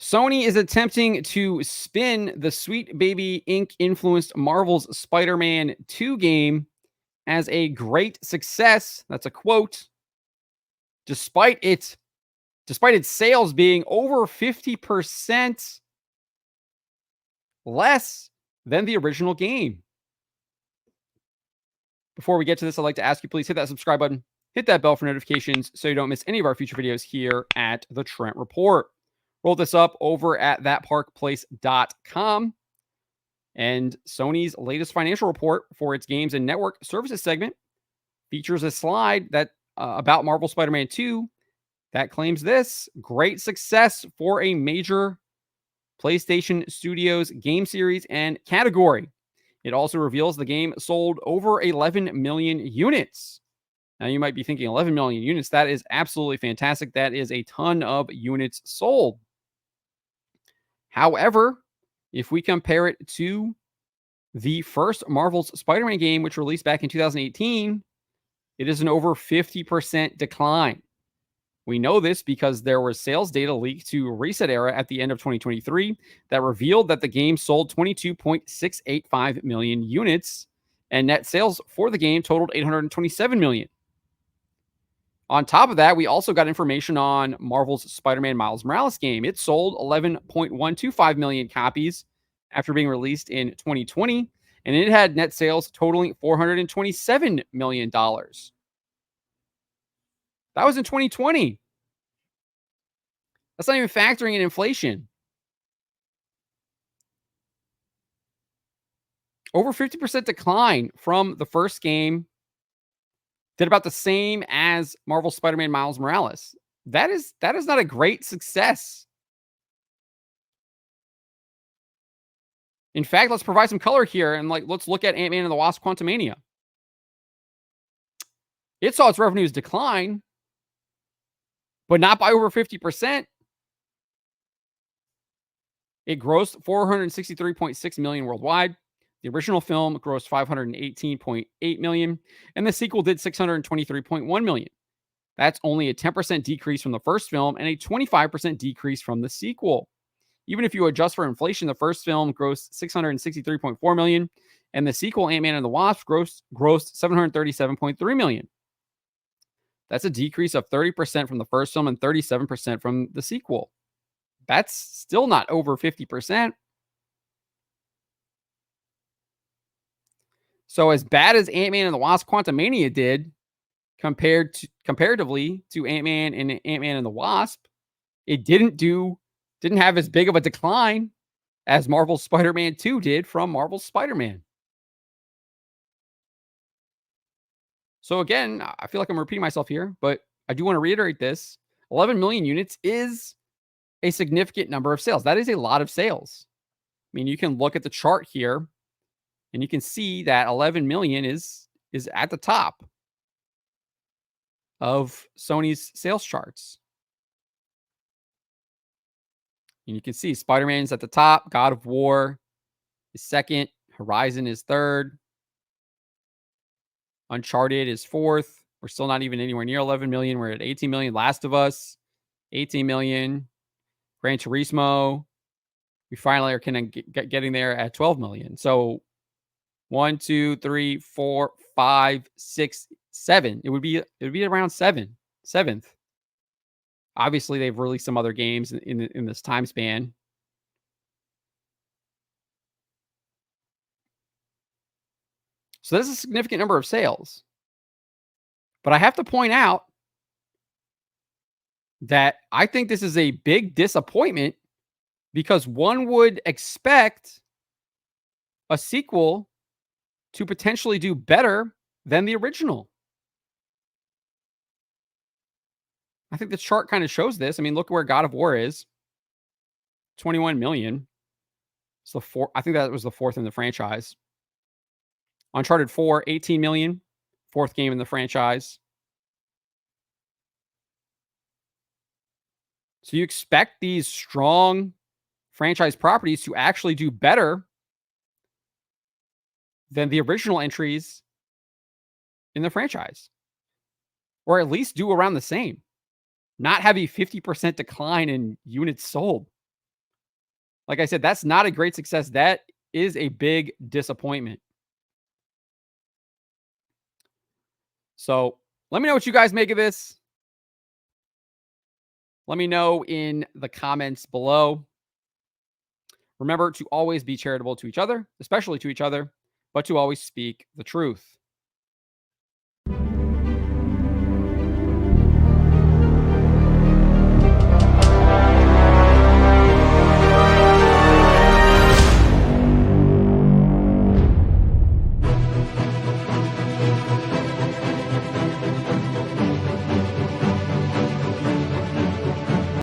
Sony is attempting to spin the Sweet Baby Inc. influenced Marvel's Spider-Man 2 game as a great success. That's a quote. Despite its sales being over 50% less than the original game. Before we get to this, I'd like to ask you, please hit that subscribe button, hit that bell for notifications so you don't miss any of our future videos here at the Trent Report. Roll this up over at thatparkplace.com. And Sony's latest financial report for its games and network services segment features a slide that about Marvel Spider-Man 2 that claims this: great success for a major PlayStation Studios game series and category. It also reveals the game sold over 11 million units. Now, you might be thinking 11 million units. That is absolutely fantastic. That is a ton of units sold. However, if we compare it to the first Marvel's Spider-Man game, which released back in 2018, it is an over 50% decline. We know this because there was sales data leaked to Reset Era at the end of 2023 that revealed that the game sold 22.685 million units, and net sales for the game totaled 827 million. On top of that, we also got information on Marvel's Spider-Man Miles Morales game. It sold 11.125 million copies after being released in 2020, and it had net sales totaling $427 million. That was in 2020. That's not even factoring in inflation. Over 50% decline from the first game. Did about the same as Marvel Spider-Man Miles Morales. That is not a great success. In fact, let's provide some color here and let's look at Ant-Man and the Wasp: Quantumania. It saw its revenues decline, but not by over 50%. It grossed 463.6 million worldwide. The original film grossed 518.8 million, and the sequel did 623.1 million. That's only a 10% decrease from the first film and a 25% decrease from the sequel. Even if you adjust for inflation, the first film grossed 663.4 million, and the sequel, Ant-Man and the Wasp, grossed 737.3 million. That's a decrease of 30% from the first film and 37% from the sequel. That's still not over 50%. So as bad as Ant-Man and the Wasp: Quantumania did, comparatively to Ant-Man and the Wasp, it didn't have as big of a decline as Marvel's Spider-Man 2 did from Marvel's Spider-Man. So again, I feel like I'm repeating myself here, but I do want to reiterate this. 11 million units is a significant number of sales. That is a lot of sales. I mean, you can look at the chart here and you can see that 11 million is at the top of Sony's sales charts. And you can see Spider-Man is at the top, God of War is second, Horizon is third, Uncharted is fourth. We're still not even anywhere near 11 million. We're at 18 million. Last of Us, 18 million. Gran Turismo, we finally are getting there at 12 million. So 1, 2, 3, 4, 5, 6, 7. It would be around seventh. Obviously, they've released some other games in this time span. So that's a significant number of sales. But I have to point out that I think this is a big disappointment because one would expect a sequel to potentially do better than the original. I think the chart kind of shows this. I mean, look where God of War is. 21 million. So I think that was the fourth in the franchise. Uncharted 4, 18 million. Fourth game in the franchise. So you expect these strong franchise properties to actually do better than the original entries in the franchise. Or at least do around the same. Not have a 50% decline in units sold. Like I said, that's not a great success. That is a big disappointment. So let me know what you guys make of this. Let me know in the comments below. Remember to always be charitable to each other, especially to each other, but to always speak the truth.